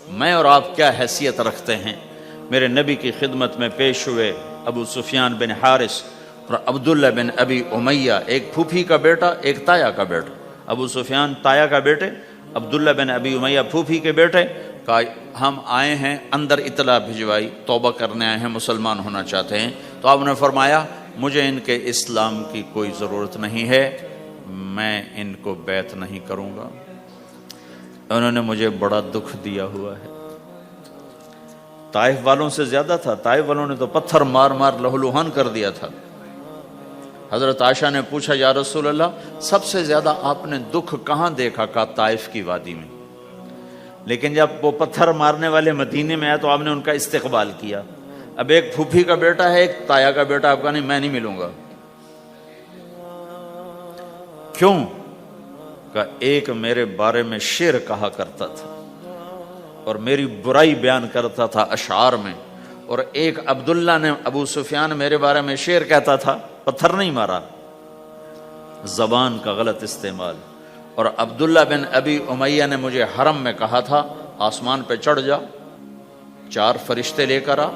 میں اور آپ کیا حیثیت رکھتے ہیں؟ میرے نبی کی خدمت میں پیش ہوئے ابو سفیان بن حارث اور عبداللہ بن ابی امیہ، ایک پھوپھی کا بیٹا ایک تایا کا بیٹا، ابو سفیان تایا کا بیٹے، عبداللہ بن ابی امیہ پھوپھی کے بیٹے، کہا ہم آئے ہیں، اندر اطلاع بھجوائی، توبہ کرنے آئے ہیں، مسلمان ہونا چاہتے ہیں۔ تو آپ نے فرمایا مجھے ان کے اسلام کی کوئی ضرورت نہیں ہے، میں ان کو بیعت نہیں کروں گا، انہوں نے مجھے بڑا دکھ دیا ہوا ہے۔ طائف والوں سے زیادہ تھا، طائف والوں نے تو پتھر مار مار لہولوہان کر دیا تھا۔ حضرت عائشہ نے پوچھا یا رسول اللہ سب سے زیادہ آپ نے دکھ کہاں دیکھا؟ کہا طائف کی وادی میں۔ لیکن جب وہ پتھر مارنے والے مدینے میں آئے تو آپ نے ان کا استقبال کیا۔ اب ایک پھوپھی کا بیٹا ہے، ایک تایا کا بیٹا، آپ کا نہیں، میں نہیں ملوں گا۔ کیوں؟ کہ ایک میرے بارے میں شعر کہا کرتا تھا اور میری برائی بیان کرتا تھا اشعار میں، اور ایک عبداللہ نے، ابو سفیان میرے بارے میں شعر کہتا تھا، پتھر نہیں مارا، زبان کا غلط استعمال۔ اور عبداللہ بن ابی امیہ نے مجھے حرم میں کہا تھا آسمان پہ چڑھ جا، 4 فرشتے لے کر آ،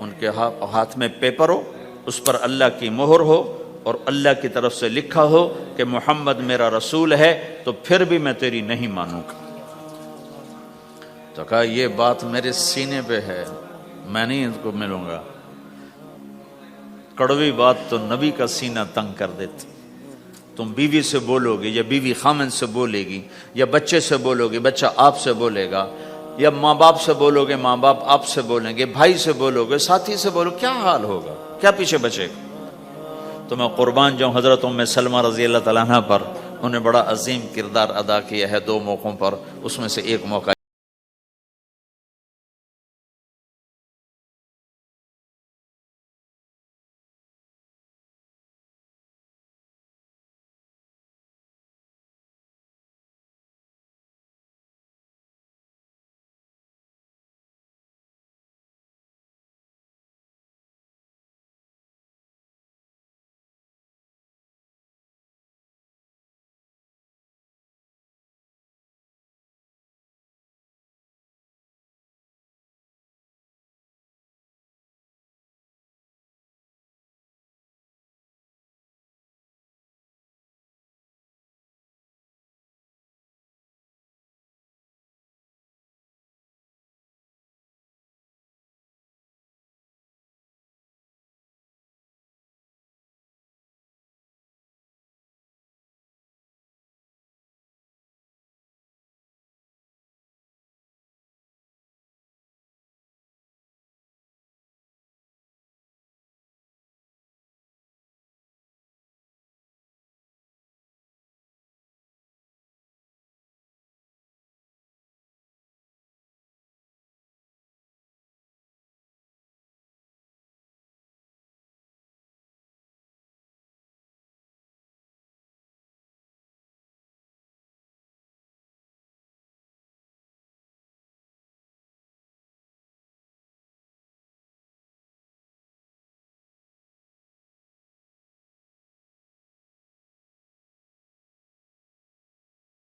ان کے ہاتھ میں پیپر ہو، اس پر اللہ کی مہر ہو اور اللہ کی طرف سے لکھا ہو کہ محمد میرا رسول ہے، تو پھر بھی میں تیری نہیں مانوں گا۔ تو کہا یہ بات میرے سینے پہ ہے، میں نہیں ان کو ملوں گا۔ کڑوی بات تو نبی کا سینہ تنگ کر دیتی۔ تم بیوی سے بولو گے یا بیوی خامن سے بولے گی، یا بچے سے بولو گے بچہ آپ سے بولے گا، یا ماں باپ سے بولو گے ماں باپ آپ سے بولیں گے، بھائی سے بولو گے، ساتھی سے بولو، کیا حال ہوگا؟ کیا پیچھے بچے گا؟ تو میں قربان جاؤں حضرت ام سلمہ رضی اللہ تعالیٰ عنہ پر، انہوں نے بڑا عظیم کردار ادا کیا ہے 2 موقعوں پر، اس میں سے ایک موقع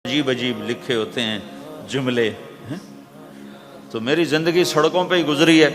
عجیب عجیب لکھے ہوتے ہیں جملے، تو میری زندگی سڑکوں پہ ہی گزری ہے۔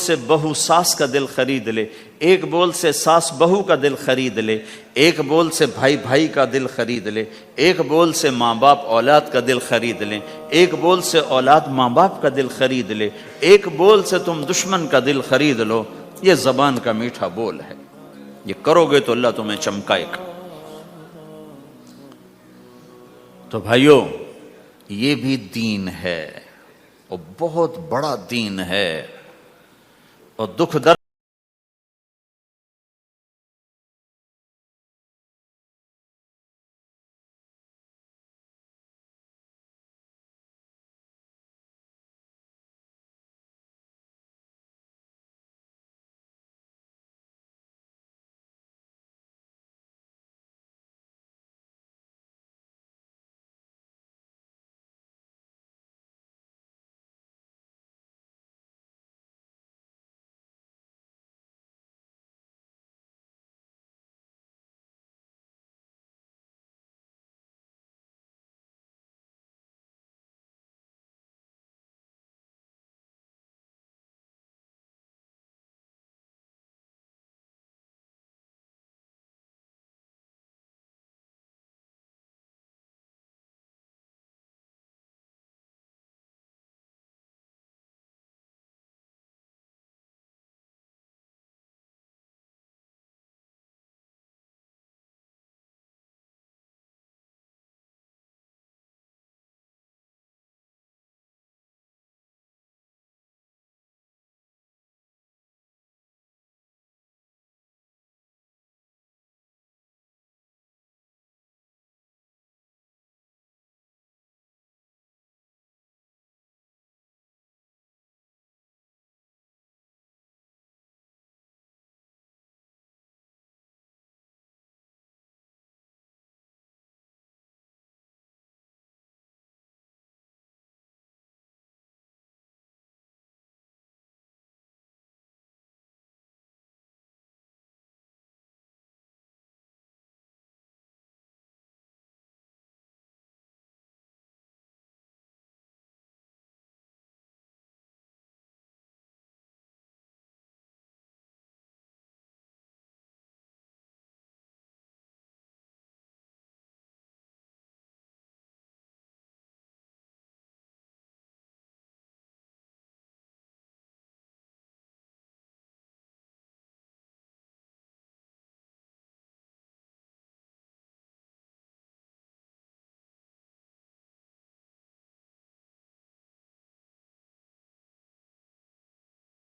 سے بہو ساس کا دل خرید لے، ایک بول سے ساس بہو کا دل خرید لے، ایک بول سے بھائی بھائی کا دل خرید لے، ایک بول سے ماں باپ اولاد کا دل خرید لیں، ایک بول سے اولاد ماں باپ کا دل خرید لے، ایک بول سے تم دشمن کا دل خرید لو۔ یہ زبان کا میٹھا بول ہے، یہ کرو گے تو اللہ تمہیں چمکائے گا۔ تو بھائیو، یہ بھی دین ہے اور بہت بڑا دین ہے، اور دکھ درد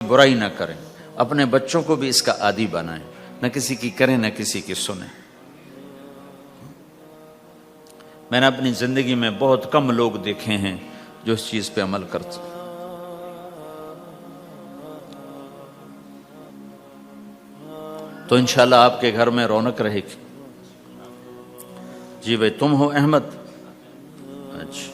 برائی نہ کریں، اپنے بچوں کو بھی اس کا عادی بنائیں، نہ کسی کی کریں نہ کسی کی سنیں۔ میں نے اپنی زندگی میں بہت کم لوگ دیکھے ہیں جو اس چیز پہ عمل کرتے۔ تو انشاءاللہ آپ کے گھر میں رونق رہے گی۔ جی بھائی، تم ہو احمد؟ اچھا،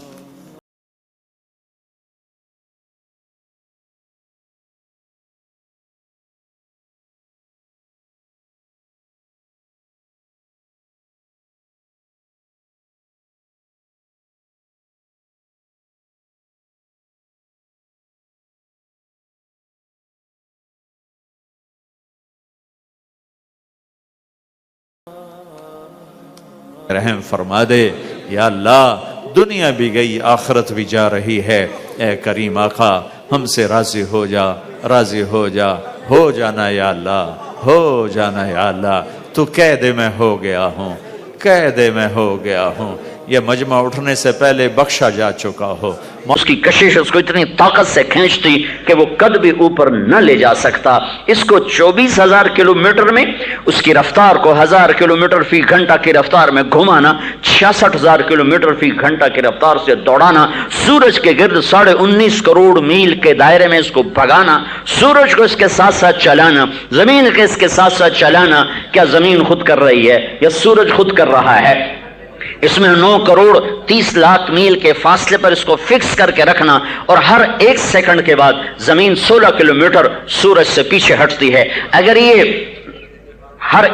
رحم فرما دے یا اللہ، دنیا بھی گئی آخرت بھی جا رہی ہے، اے کریم آقا ہم سے راضی ہو جا، راضی ہو جا، ہو جانا یا اللہ، ہو جانا یا اللہ۔ تو قید میں ہو گیا ہوں، قید میں ہو گیا ہوں، یہ مجمع اٹھنے سے پہلے بخشا جا چکا ہو۔ اس کی کشش اس کو اتنی طاقت سے کھینچتی کہ وہ قد بھی اوپر نہ لے جا سکتا۔ اس کو 24,000 کلومیٹر میں، اس کی رفتار کو 1000 کلومیٹر فی گھنٹہ کی رفتار میں گھمانا، 66,000 کلومیٹر فی گھنٹہ کی رفتار سے دوڑانا، سورج کے گرد 19.5 کروڑ میل کے دائرے میں اس کو بھگانا، سورج کو اس کے ساتھ ساتھ چلانا، زمین کے اس کے ساتھ ساتھ چلانا۔ کیا زمین خود کر رہی ہے یا سورج خود کر رہا ہے؟ اس میں 9 کروڑ 30 لاکھ میل کے فاصلے پر اس کو فکس کر کے رکھنا، اور ہر 1 سیکنڈ کے بعد زمین 16 کلومیٹر سورج سے پیچھے ہٹتی ہے۔ اگر یہ ہر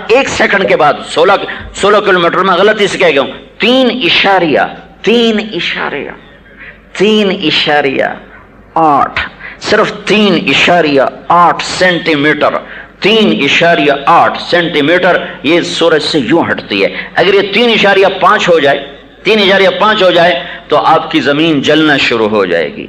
ایک سیکنڈ کے بعد 16 کلومیٹر میں غلطی سے کہہ گیا ہوں، 3.8 صرف 3.8 سینٹی میٹر 3.8 سینٹی میٹر یہ سورج سے یوں ہٹتی ہے. اگر یہ 3.5 ہو جائے 3.5 ہو جائے تو آپ کی زمین جلنا شروع ہو جائے گی.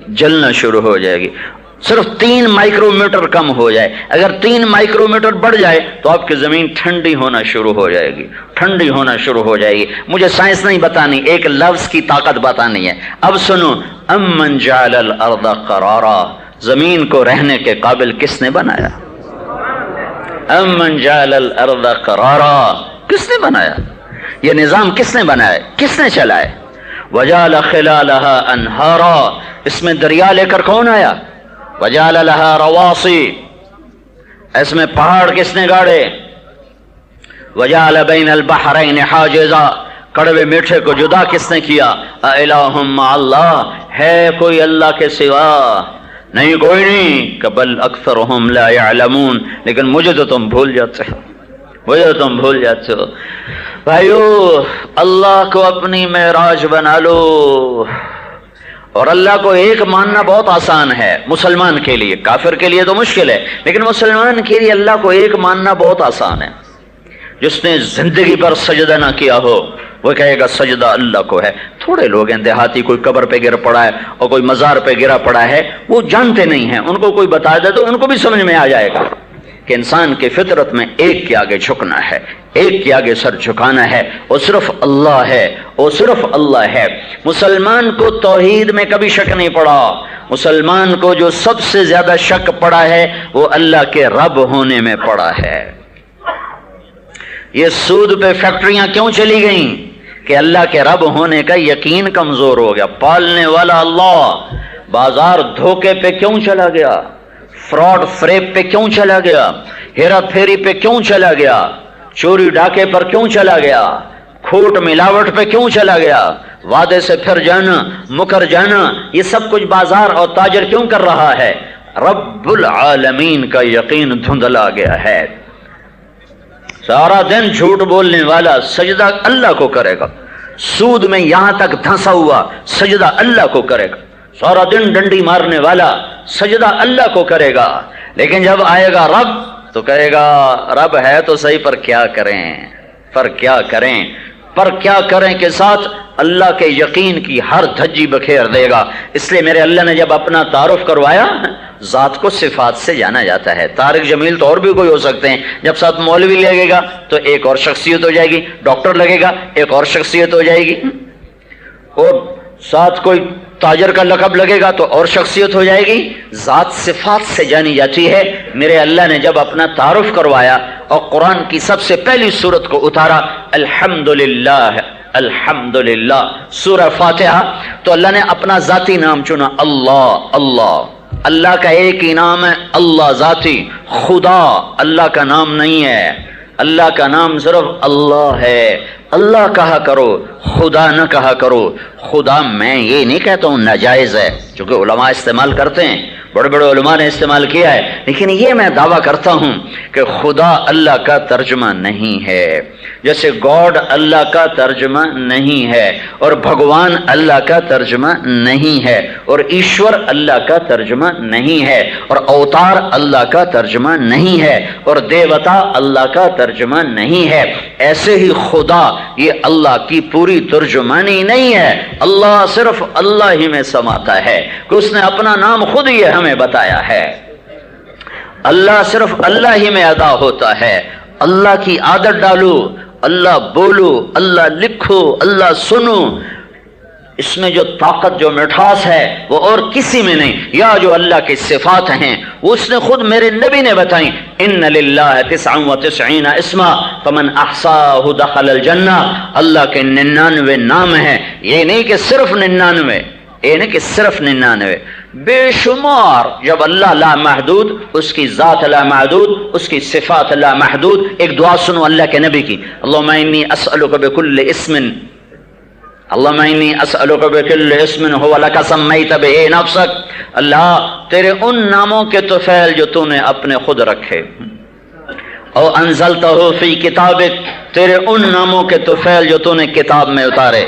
صرف 3 مائکرو میٹر کم ہو جائے, اگر 3 مائکرو میٹر بڑھ جائے تو آپ کی زمین ٹھنڈی ہونا شروع ہو جائے گی. مجھے سائنس نہیں بتانی, ایک لفظ کی طاقت بتانی ہے. اب سنو, امن جعل الارض قرارا, زمین کو رہنے کے قابل کس نے بنایا؟ امن جعل الارض قرارا, کس نے بنایا؟ یہ نظام کس نے بنایا, کس نے چلائے؟ وجعل خلالها انہارا, اس میں دریا لے کر کون آیا؟ وجعل لها رواسی, اس میں پہاڑ کس نے گاڑے؟ وجعل بین البحرین حاجزا, کڑوے میٹھے کو جدا کس نے کیا؟ االہ مع اللہ, ہے کوئی اللہ کے سوا؟ نہیں, کوئی نہیں. بل اکثرهم لا يعلمون, لیکن مجھے تو تم بھول جاتے ہو. بھائیو, اللہ کو اپنی معراج بنا لو. اور اللہ کو ایک ماننا بہت آسان ہے مسلمان کے لیے, کافر کے لیے تو مشکل ہے, لیکن مسلمان کے لیے اللہ کو ایک ماننا بہت آسان ہے. جس نے زندگی پر سجدہ نہ کیا ہو وہ کہے گا سجدہ اللہ کو ہے. تھوڑے لوگ ہیں دیہاتی, کوئی قبر پہ گر پڑا ہے اور کوئی مزار پہ گرا پڑا ہے, وہ جانتے نہیں ہیں, ان کو کوئی بتا دے تو ان کو بھی سمجھ میں آ جائے گا کہ انسان کی فطرت میں ایک کے آگے جھکنا ہے, ایک کے آگے سر جھکانا ہے, وہ صرف اللہ ہے, وہ صرف اللہ ہے. مسلمان کو توحید میں کبھی شک نہیں پڑا. مسلمان کو جو سب سے زیادہ شک پڑا ہے وہ اللہ کے رب ہونے میں پڑا ہے. یہ سود پہ فیکٹریاں کیوں چلی گئیں؟ کہ اللہ کے رب ہونے کا یقین کمزور ہو گیا. پالنے والا اللہ. بازار دھوکے پہ کیوں چلا گیا؟ فراڈ فریب پہ کیوں چلا گیا؟ ہیرا پھیری پہ کیوں چلا گیا؟ چوری ڈاکے پر کیوں چلا گیا؟ کھوٹ ملاوٹ پہ کیوں چلا گیا؟ وعدے سے پھر جانا, مکر جانا, یہ سب کچھ بازار اور تاجر کیوں کر رہا ہے؟ رب العالمین کا یقین دھندلا گیا ہے. سارا دن جھوٹ بولنے والا سجدہ اللہ کو کرے گا, سود میں یہاں تک دھنسا ہوا سجدہ اللہ کو کرے گا, سارا دن ڈنڈی مارنے والا سجدہ اللہ کو کرے گا, لیکن جب آئے گا رب تو کہے گا رب ہے تو صحیح, پر کیا کریں کے ساتھ اللہ کے یقین کی ہر دھجی بکھیر دے گا. اس لیے میرے اللہ نے جب اپنا تعارف کروایا, ذات کو صفات سے جانا جاتا ہے. طارق جمیل تو اور بھی کوئی ہو سکتے ہیں, جب ساتھ مولوی لگے گا تو ایک اور شخصیت ہو جائے گی, ڈاکٹر لگے گا ایک اور شخصیت ہو جائے گی, اور ساتھ کوئی تاجر کا لقب لگے گا تو اور شخصیت ہو جائے گی. ذات صفات سے جانی جاتی ہے. میرے اللہ نے جب اپنا تعارف کروایا اور قرآن کی سب سے پہلی سورت کو اتارا, الحمدللہ سورہ فاتحہ, تو اللہ نے اپنا ذاتی نام چنا, اللہ. اللہ کا ایک ہی نام ہے اللہ ذاتی. خدا اللہ کا نام نہیں ہے, اللہ کا نام صرف اللہ ہے. اللہ کہا کرو, خدا نہ کہا کرو. خدا میں یہ نہیں کہتا ہوں ناجائز ہے, چونکہ علماء استعمال کرتے ہیں, بڑے بڑے علماء نے استعمال کیا ہے, لیکن یہ میں دعویٰ کرتا ہوں کہ خدا اللہ کا ترجمہ نہیں ہے. جیسے گاڈ اللہ کا ترجمہ نہیں ہے, اور بھگوان اللہ کا ترجمہ نہیں ہے, اور ایشور اللہ کا ترجمہ نہیں ہے, اور اوتار اللہ کا ترجمہ نہیں ہے, اور دیوتا اللہ کا ترجمہ نہیں ہے. ایسے ہی خدا یہ اللہ کی پوری ترجمانی نہیں ہے. اللہ صرف اللہ ہی میں سماتا ہے, کہ اس نے اپنا نام خود ہی ہمیں بتایا ہے. اللہ صرف اللہ ہی میں ادا ہوتا ہے. اللہ کی عادت ڈالو, اللہ بولو, اللہ لکھو, اللہ سنو. اس میں جو طاقت, جو مٹھاس ہے وہ اور کسی میں نہیں. یا جو اللہ کی صفات ہیں وہ اس نے خود میرے نبی نے بتائیں, ان للہ 99 اسما فمن احصاہ دخل الجنہ. اللہ کے 99 نام ہیں, یہ نہیں کہ صرف 99, یہ نہیں کہ صرف 99, بے شمار. جب اللہ لا محدود, اس کی ذات لا محدود, اس کی صفات لا محدود. ایک دعا سنو اللہ کے نبی کی, اللہم انی اسألک بکل اسم, اللہم انی اسألک بکل اسم هو لک سمیت بہ نفسک. اللہ تیرے ان ناموں کے طفیل جو تو نے اپنے خود رکھے, او انزلتہ فی کتابک, تیرے ان ناموں کے طفیل جو تو نے کتاب میں اتارے,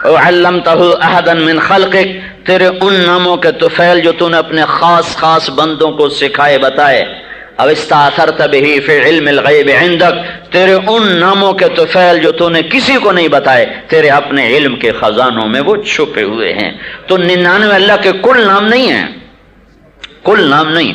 وعلمتہ احدا من خلقک، تیرے ان ناموں کے طفیل جو تو نے اپنے خاص خاص بندوں کو سکھائے بتائے، او استاثرت به فی علم الغیب عندک، تیرے ان ناموں کے طفیل جو تو نے کسی کو نہیں بتائے، تیرے اپنے علم کے خزانوں میں وہ چھپے ہوئے ہیں۔ تو 99 اللہ کے کل نام نہیں ہیں، کل نام نہیں،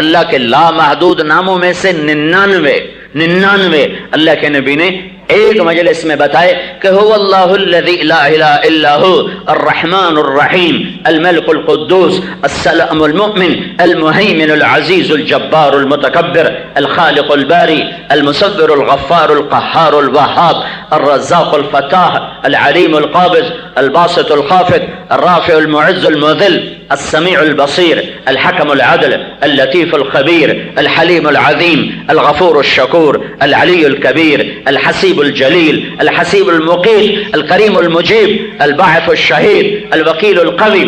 اللہ کے لامحدود ناموں میں سے 99 اللہ کے نبی نے ایک مجلس میں بتائے کہ هو اللہ الذی لا الہ الا هو الرحمن الرحیم الملک القدوس السلام المؤمن المہیمن العزیز الجبار المتکبر الخالق الباری المصور الغفار القہار الوہاب الرزاق الفتاح العلیم القابض الباسط الخافض الرافع المعز المذل السميع البصير الحكم العدل اللطيف الخبير الحليم العظيم الغفور الشكور العلي الكبير الحسيب الجليل الحسيب المقيت الكريم المجيب الباعث الشهيد الوكيل القوي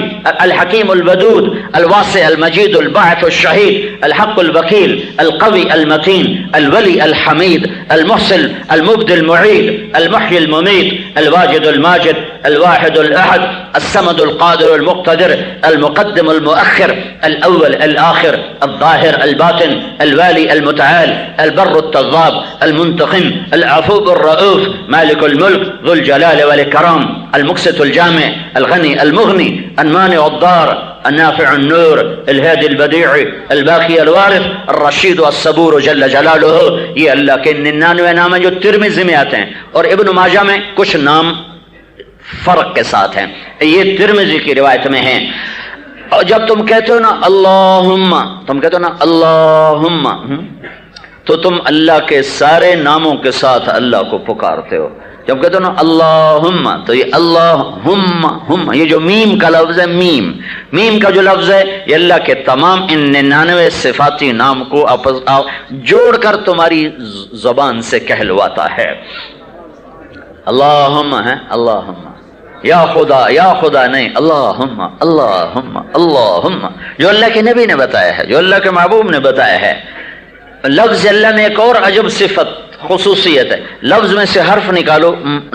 الحكيم الودود الواسع المجيد الباعث الشهيد الحق الوكيل القوي المتين الولي الحميد المحسن المبدي المعيد المحيي المميت الواجد الماجد الواحد الأحد الصمد القادر المقتدر المقدم المؤخر الأول الآخر الظاهر الباطن الوالي المتعال البر التضاب المنتقم العفو الرؤوف مالك الملك ذو الجلال والإكرام المقسط الجامع الغني المغني المانع الضار النافع النور الهادي البديع الباقي الوارث الرشيد الصبور جل جلالہ۔ یہ اللہ کے 99 نام ہیں جو ترمذی میں آتے ہیں، اور ابن ماجہ میں کچھ نام فرق کے ساتھ ہیں، یہ ترمذی کی روایت میں ہیں۔ اور جب تم کہتے ہو نا اللہم، تم کہتے ہو نا اللہم، تو تم اللہ کے سارے ناموں کے ساتھ اللہ کو پکارتے ہو۔ جب کہتے ہو نا اللہم، تو یہ اللہم، یہ جو میم کا لفظ ہے، میم کا جو لفظ ہے، یہ اللہ کے تمام ان 99 صفاتی نام کو جوڑ کر تمہاری زبان سے کہلواتا ہے۔ اللہم ہے، اللہم، یا خدا نہیں، اللہم اللہم اللہم، جو اللہ کے نبی نے بتایا ہے، جو اللہ کے محبوب نے بتایا ہے۔ لفظ اللہ میں ایک اور عجب صفت خصوصیت ہے، لفظ میں سے حرف نکالو،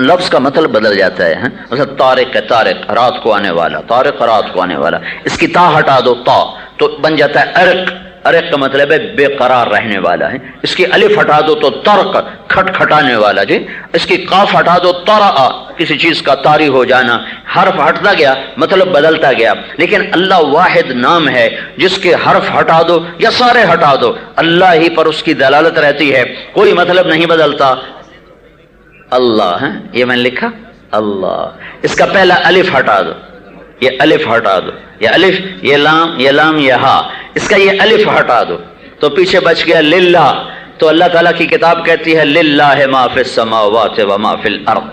لفظ کا مطلب بدل جاتا ہے۔ مثلا طارق ہے، طارق رات کو آنے والا، طارق رات کو آنے والا، اس کی تا ہٹا دو، تا تو بن جاتا ہے ارق، ارق کا مطلب ہے بے قرار رہنے والا ہے۔ اس کی الف ہٹا دو تو ترق، کھٹکھٹانے والا جی۔ اس کی قاف ہٹا دو، طرأ، کسی چیز کا طاری ہو جانا۔ حرف ہٹتا گیا، مطلب بدلتا گیا، لیکن اللہ واحد نام ہے جس کے حرف ہٹا دو یا سارے ہٹا دو، اللہ ہی پر اس کی دلالت رہتی ہے، کوئی مطلب نہیں بدلتا۔ اللہ ہے، یہ میں نے لکھا اللہ، اس کا پہلا الف ہٹا دو، یہ الف ہٹا دو، یہ الف، یہ لام، یہ لام، یہ ہا، اس کا یہ الف ہٹا دو تو پیچھے بچ گیا للہ۔ تو اللہ تعالیٰ کی کتاب کہتی ہے للہ ما فی السماوات و ما فی الارض،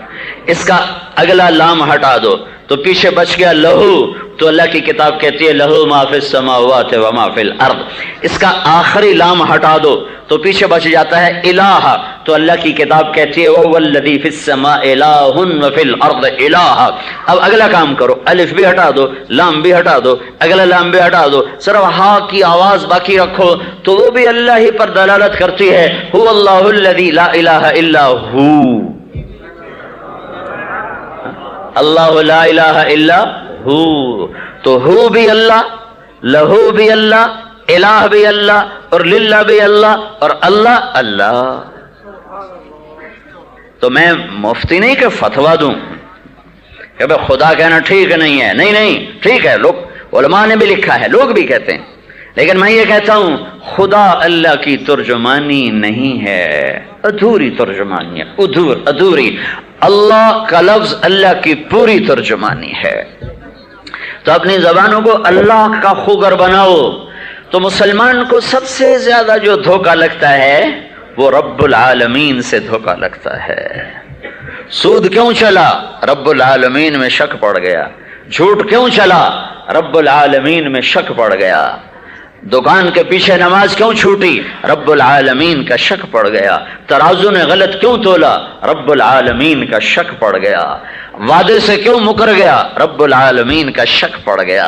اس کا اگلا لام ہٹا دو تو پیچھے بچ گیا لہو، تو اللہ کی کتاب کہتی ہے لہو ما فی السماوات و ما فی الارض، اس کا آخری لام ہٹا دو تو پیچھے بچ جاتا ہے الہ، تو اللہ کی کتاب کہتی ہے وَهُوَ الَّذِي فِي السَّمَاءِ إِلَٰهٌ وَفِي الْأَرْضِ إِلَٰهٌ۔ اب اگلا کام کرو، الف بھی ہٹا دو، لام بھی ہٹا دو، اگلا لام بھی ہٹا دو، صرف ہا کی آواز باقی رکھو تو وہ بھی اللہ ہی پر دلالت کرتی ہے۔ هُوَ اللَّهُ الَّذِي لَا إِلَٰهَ إِلَّا هُوَ، اللہ لا الہ الا ہو، تو ہو بھی اللہ، لہو بھی اللہ، الہ بھی اللہ، اور للہ بھی اللہ، اور اللہ اللہ۔ تو میں مفتی نہیں کہ فتویٰ دوں کہ بھئی خدا کہنا ٹھیک نہیں ہے، نہیں ٹھیک ہے، لوگ علماء نے بھی لکھا ہے، لوگ بھی کہتے ہیں، لیکن میں یہ کہتا ہوں خدا اللہ کی ترجمانی نہیں ہے، ادھوری ترجمانی ہے، ادھوری۔ اللہ کا لفظ اللہ کی پوری ترجمانی ہے۔ تو اپنی زبانوں کو اللہ کا خوگر بناؤ۔ تو مسلمان کو سب سے زیادہ جو دھوکہ لگتا ہے وہ رب العالمین سے دھوکہ لگتا ہے۔ سود کیوں چلا؟ رب العالمین میں شک پڑ گیا۔ جھوٹ کیوں چلا؟ رب العالمین میں شک پڑ گیا۔ دکان کے پیچھے نماز کیوں چھوٹی؟ رب العالمین کا شک پڑ گیا۔ ترازو نے غلط کیوں تولا؟ رب العالمین کا شک پڑ گیا۔ وعدے سے کیوں مکر گیا؟ رب العالمین کا شک پڑ گیا۔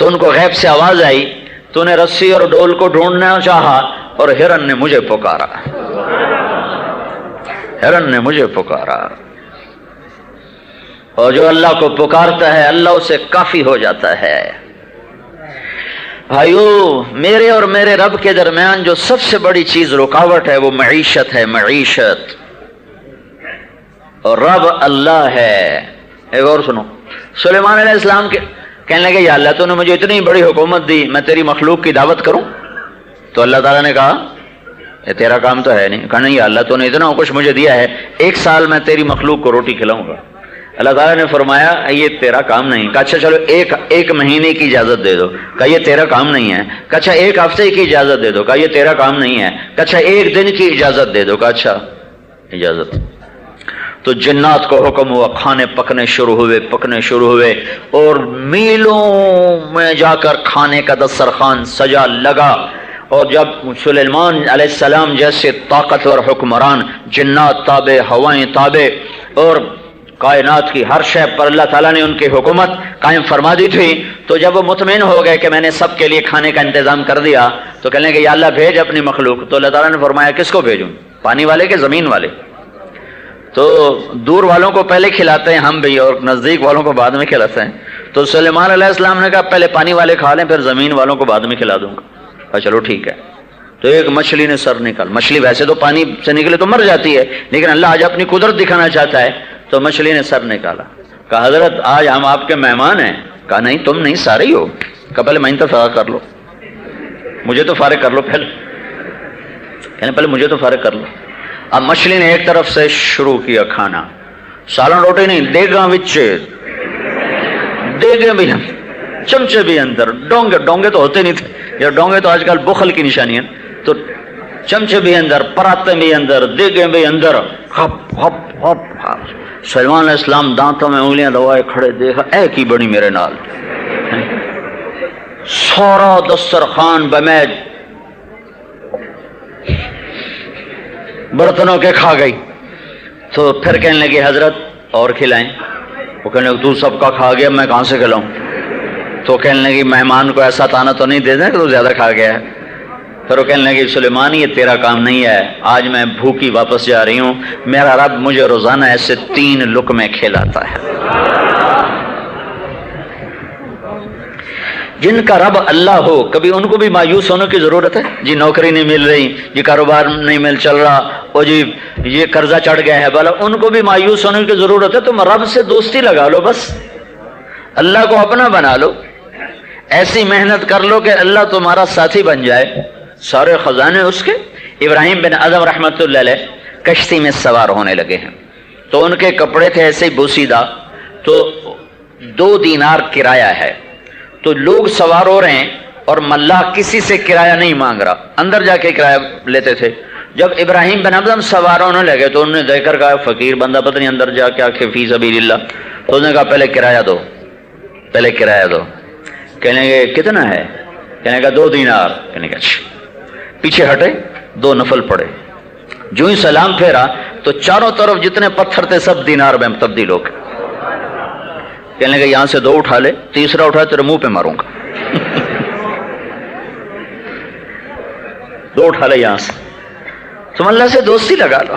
تو ان کو غیب سے آواز آئی، تو نے رسی اور ڈول کو ڈھونڈنا چاہا اور ہرن نے مجھے پکارا، ہرن نے مجھے پکارا۔ اور جو اللہ کو پکارتا ہے اللہ اسے کافی ہو جاتا ہے۔ بھائیو، میرے اور میرے رب کے درمیان جو سب سے بڑی چیز رکاوٹ ہے وہ معیشت ہے، معیشت، اور رب اللہ ہے۔ ایک اور سنو، سلیمان علیہ السلام کے کہنے لگے یا اللہ تو نے مجھے اتنی بڑی حکومت دی، میں تیری مخلوق کی دعوت کروں؟ تو اللہ تعالیٰ نے کہا یہ تیرا کام تو ہے نہیں۔ کہا نہیں یا اللہ تو نے اتنا کچھ مجھے دیا ہے، 1 سال میں تیری مخلوق کو روٹی کھلاؤں گا۔ اللہ تعالیٰ نے فرمایا یہ تیرا کام نہیں۔ کہا اچھا چلو ایک مہینے کی اجازت دے دو۔ کہا یہ تیرا کام نہیں ہے۔ کہا اچھا 1 ہفتے کی اجازت دے دو۔ کہا یہ تیرا کام نہیں ہے۔ کہا اچھا 1 دن کی اجازت دے دو۔ کہا اچھا اجازت۔ تو جنات کو حکم ہوا، کھانے پکنے شروع ہوئے اور میلوں میں جا کر کھانے کا دسترخوان سجا لگا۔ اور جب سلیمان علیہ السلام جیسے طاقتور حکمران، جنات تابع، ہوائیں تابع، اور کائنات کی ہر شے پر اللہ تعالیٰ نے ان کی حکومت قائم فرما دی تھی، تو جب وہ مطمئن ہو گئے کہ میں نے سب کے لیے کھانے کا انتظام کر دیا، تو کہنے کہ یا اللہ بھیج اپنی مخلوق۔ تو اللہ تعالیٰ نے فرمایا کس کو بھیجوں، پانی والے کے زمین والے؟ تو دور والوں کو پہلے کھلاتے ہیں ہم بھی، اور نزدیک والوں کو بعد میں کھلاتے ہیں۔ تو سلیمان علیہ السلام نے کہا پہلے پانی والے کھا لیں، پھر زمین والوں کو بعد میں کھلا دوں گا۔ چلو ٹھیک ہے۔ تو ایک مچھلی نے سر نکال، مچھلی ویسے تو پانی سے نکلے تو مر جاتی ہے، لیکن اللہ آج اپنی قدرت دکھانا چاہتا ہے، تو مچھلی نے سر نکالا۔ کہا حضرت آج ہم آپ کے مہمان ہیں۔ کہا نہیں تم نہیں، سارے ہی ہو۔ کہا پہلے میں تو فارغ کر لو، مجھے تو فارغ کر لو پہلے مجھے تو فارغ کر لو۔ اب مچھلی نے ایک طرف سے شروع کیا کھانا، سالن روٹی نہیں، دیگاں وچے، دیگیں بھی چمچے بھی اندر، ڈونگے تو ہوتے نہیں تھے، یا ڈونگے تو آج کل بخل کی نشانی ہے، تو چمچے بھی اندر، پراتے بھی اندر، دیگیں بھی اندر، ہپ ہپ ہپ ہپ۔ سلیمان علیہ السلام دانتوں میں انگلیاں دبائے کھڑے، دیکھا اے کی بڑی میرے نال، سارا دسترخوان بمیج برتنوں کے کھا گئی۔ تو پھر کہنے لگی حضرت اور کھلائیں؟ وہ کہنے لگے تو سب کا کھا گیا، میں کہاں سے کھلاؤں؟ تو کہنے لگی مہمان کو ایسا تانا تو نہیں دے دیں کہ تو زیادہ کھا گیا ہے۔ پھر وہ کہنے لگی سلیمان یہ تیرا کام نہیں ہے، آج میں بھوکی واپس جا رہی ہوں، میرا رب مجھے روزانہ ایسے 3 لقمے کھلاتا ہے۔ جن کا رب اللہ ہو کبھی ان کو بھی مایوس ہونے کی ضرورت ہے؟ جی نوکری نہیں مل رہی، جی کاروبار نہیں چل رہا، اور جی یہ قرضہ چڑھ گیا ہے، بھلا ان کو بھی مایوس ہونے کی ضرورت ہے؟ تم رب سے دوستی لگا لو، بس اللہ کو اپنا بنا لو، ایسی محنت کر لو کہ اللہ تمہارا ساتھی بن جائے، سارے خزانے اس کے۔ ابراہیم بن ادم رحمۃ اللہ علیہ کشتی میں سوار ہونے لگے ہیں، تو ان کے کپڑے تھے ایسے ہی بوسیدہ، تو 2 دینار کرایہ ہے، تو لوگ سوار ہو رہے ہیں اور ملاح کسی سے کرایہ نہیں مانگ رہا، اندر جا کے کرایہ لیتے تھے۔ جب ابراہیم بن ادم سوار ہونے لگے تو انہوں نے دیکھ کر کہا فقیر بندہ پتہ نہیں اندر جا کے آکے فی سبیل اللہ، تو انہوں نے کہا پہلے کرایہ دو، پہلے کرایہ دو۔ کہنے گے کتنا ہے؟ کہنے گا 2 دینار۔ کہنے گا اچھا۔ پیچھے ہٹے، 2 نفل پڑے، جو ہی سلام پھیرا تو چاروں طرف جتنے پتھر تھے سب دینار میں تبدیل ہو گئے۔ کہنے لگے یہاں سے 2 اٹھا لے، تیسرا اٹھا تیرے منہ پہ ماروں گا۔ 2 اٹھا لے یہاں سے، تم اللہ سے دوستی لگا لو۔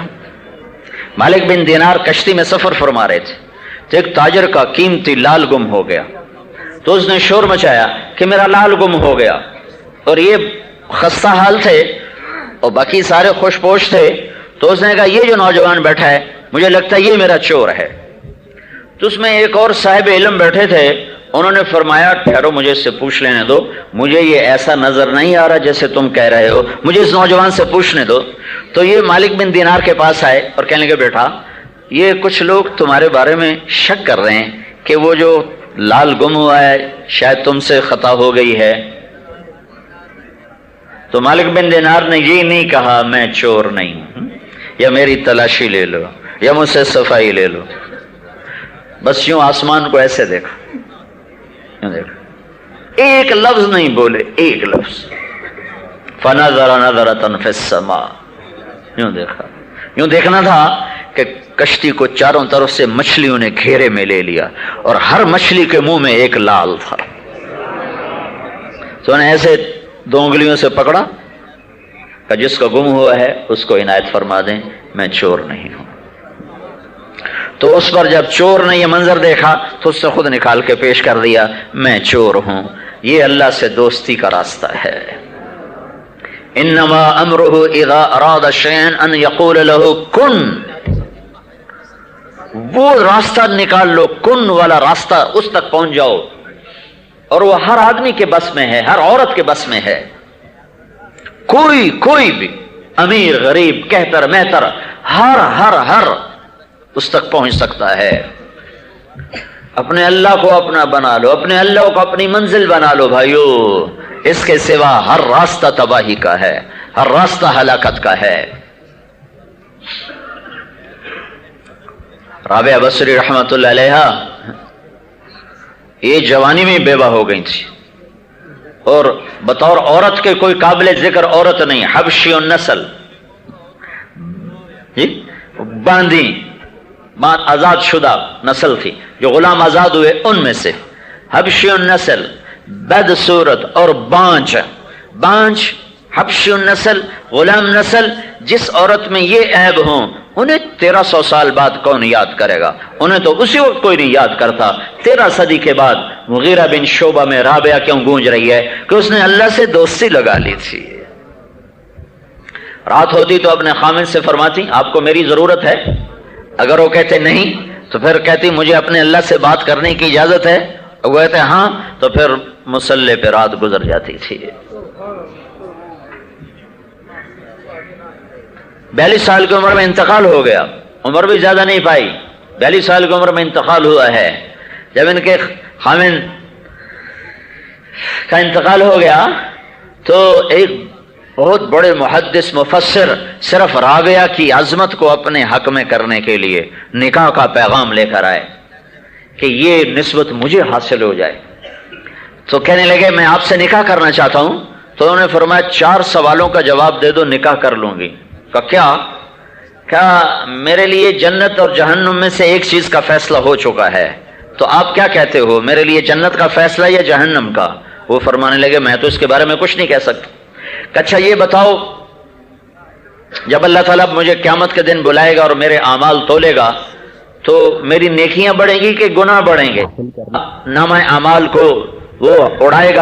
مالک بن دینار کشتی میں سفر فرما رہے تھے، تو ایک تاجر کا قیمتی لال گم ہو گیا، تو اس نے شور مچایا کہ میرا لال گم ہو گیا، اور یہ خستہ حال تھے اور باقی سارے خوش پوش تھے، تو اس نے کہا یہ جو نوجوان بیٹھا ہے مجھے لگتا ہے یہ میرا چور ہے۔ تو اس میں ایک اور صاحب علم بیٹھے تھے، انہوں نے فرمایا ٹھہرو مجھے اس سے پوچھ لینے دو، مجھے یہ ایسا نظر نہیں آ رہا جیسے تم کہہ رہے ہو، مجھے اس نوجوان سے پوچھنے دو۔ تو یہ مالک بن دینار کے پاس آئے اور کہنے لگے بیٹا یہ کچھ لوگ تمہارے بارے میں شک کر رہے ہیں کہ وہ جو لال گم ہوا ہے شاید تم سے خطا ہو گئی ہے۔ تو مالک بن دینار نے یہ نہیں کہا میں چور نہیں ہوں، یا میری تلاشی لے لو، یا مجھ سے صفائی لے لو، بس یوں آسمان کو ایسے دیکھا، ایک لفظ نہیں بولے، ایک لفظ۔ فنظر نظرۃ فی السماء، یوں دیکھا، یوں دیکھنا تھا کہ کشتی کو چاروں طرف سے مچھلیوں نے گھیرے میں لے لیا، اور ہر مچھلی کے منہ میں ایک لال تھا، تو نے ایسے 2 انگلیوں سے پکڑا کہ جس کا گم ہوا ہے اس کو عنایت فرما دیں، میں چور نہیں ہوں۔ تو اس پر جب چور نے یہ منظر دیکھا تو اس سے خود نکال کے پیش کر دیا، میں چور ہوں۔ یہ اللہ سے دوستی کا راستہ ہے۔ انما امرہ اذا اراد شیئا ان یقول له کن، وہ راستہ نکال لو، کن والا راستہ، اس تک پہنچ جاؤ، اور وہ ہر آدمی کے بس میں ہے، ہر عورت کے بس میں ہے۔ کوئی بھی امیر غریب کہتر مہتر ہر اس تک پہنچ سکتا ہے۔ اپنے اللہ کو اپنا بنا لو، اپنے اللہ کو اپنی منزل بنا لو بھائیو، اس کے سوا ہر راستہ تباہی کا ہے، ہر راستہ ہلاکت کا ہے۔ رابعہ بصری رحمت اللہ علیہا یہ جوانی میں بیوہ ہو گئی تھی، اور بطور عورت کے کوئی قابل ذکر عورت نہیں، حبشی النسل، باندھی آزاد شدہ نسل تھی، جو غلام آزاد ہوئے ان میں سے، حبشی النسل، بد صورت اور بانج، حبشی النسل، غلام نسل، جس عورت میں یہ عیب ہوں انہیں 1300 سال بعد کون یاد کرے گا؟ انہیں تو اسی وقت کوئی نہیں یاد کرتا۔ 13 صدی کے بعد مغیرہ بن شعبہ میں رابعہ کیوں گونج رہی ہے؟ کہ اس نے اللہ سے دوستی لگا لی تھی۔ رات ہوتی تو اپنے خامن سے فرماتی آپ کو میری ضرورت ہے؟ اگر وہ کہتے نہیں تو پھر کہتی مجھے اپنے اللہ سے بات کرنے کی اجازت ہے؟ وہ کہتے ہاں، تو پھر مصلے پہ رات گزر جاتی تھی۔ 42 سال کی عمر میں انتقال ہو گیا، عمر بھی زیادہ نہیں پائی، 42 سال کی عمر میں انتقال ہوا ہے۔ جب ان کے خامن کا انتقال ہو گیا تو ایک بہت بڑے محدث مفسر صرف رابعہ کی عظمت کو اپنے حق میں کرنے کے لیے نکاح کا پیغام لے کر آئے کہ یہ نسبت مجھے حاصل ہو جائے۔ تو کہنے لگے میں آپ سے نکاح کرنا چاہتا ہوں، تو انہوں نے فرمایا 4 سوالوں کا جواب دے دو نکاح کر لوں گی۔ کیا میرے لیے جنت اور جہنم میں سے ایک چیز کا فیصلہ ہو چکا ہے، تو آپ کیا کہتے ہو، میرے لیے جنت کا فیصلہ یا جہنم کا؟ وہ فرمانے لگے میں تو اس کے بارے میں کچھ نہیں کہہ سکتا۔ اچھا یہ بتاؤ جب اللہ تعالیٰ مجھے قیامت کے دن بلائے گا اور میرے اعمال تولے گا تو میری نیکیاں بڑھیں گی کہ گناہ بڑھیں گے؟ نامہ اعمال کو وہ اڑائے گا تو